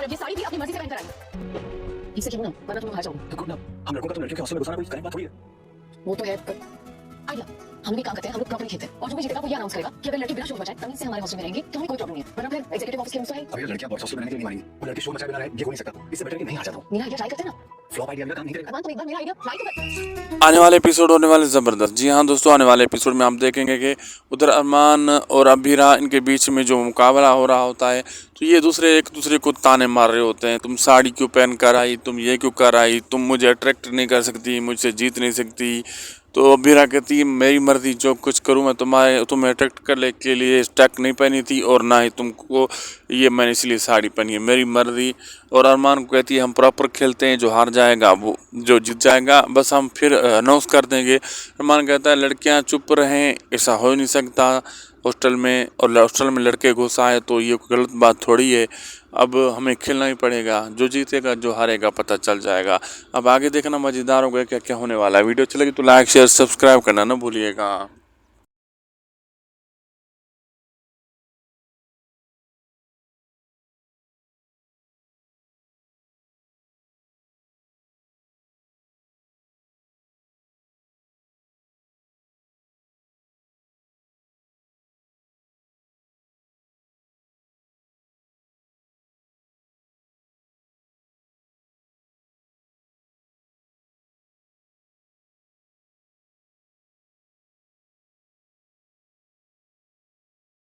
और अब ये साड़ी भी अपनी मर्जी से पहनकर आई। ठीक से क्यों ना, वरना तुम्हें बाहर जाऊंगी। तो गुड ना, हम लड़कों का तो लड़कियों के हौसले में घुसाना कोई करेक्ट बात थोड़ी है। वो तो है आइडिया, हम भी काम करते हैं, हम लोग प्रॉपर्टी खेलते हैं और जो भी जीतेगा वो ये अनाउंस करेगा कि अगर लड़की बिना शोर मचाए तमीज से हमारे हॉस्टल में रहेंगी तो हमें कोई प्रॉब्लम नहीं है, वरना फिर एग्जीक्यूटिव ऑफिस के रूल्स तो है। अब ये लड़कियां बॉयज हॉस्टल में रहने के लिए नहीं मानेंगी, वो लड़के शोर मचाए बिना रहे ये हो नहीं सकता। इससे बेटर कि नहीं आ जाता हूं। मेरा आइडिया ट्राई करते हैं ना। फ्लॉप आइडिया मेरा काम नहीं करेगा। अमान तुम एक बार मेरा आइडिया ट्राई तो कर। आने वाले एपिसोड होने वाले ज़बरदस्त। जी हाँ दोस्तों, आने वाले एपिसोड में आप देखेंगे कि उधर अरमान और अबीरा इनके बीच में जो मुकाबला हो रहा होता है तो ये एक दूसरे को ताने मार रहे होते हैं। तुम साड़ी क्यों पहन कर आई, तुम ये क्यों कर आई, तुम मुझे अट्रैक्ट नहीं कर सकती, मुझसे जीत नहीं सकती। तो अबीरा कहती है मेरी मर्जी, जो कुछ करूँ मैं तुम्हें अट्रैक्ट करने के लिए स्टैक नहीं पहनी थी और ना ही तुमको ये मैंने इसलिए साड़ी पहनी है, मेरी मर्जी। और अरमान को कहती है हम प्रॉपर खेलते हैं, जो हार जाएगा वो जो जीत जाएगा बस हम फिर अनाउंस कर देंगे। अरमान कहता है लड़कियां चुप रहें, ऐसा हो ही नहीं सकता हॉस्टल में, और हॉस्टल में लड़के घुस आए तो ये गलत बात थोड़ी है। अब हमें खेलना ही पड़ेगा, जो जीतेगा जो हारेगा पता चल जाएगा। अब आगे देखना मज़ेदार होगा क्या क्या होने वाला है। वीडियो अच्छी लगी तो लाइक शेयर सब्सक्राइब करना ना भूलिएगा।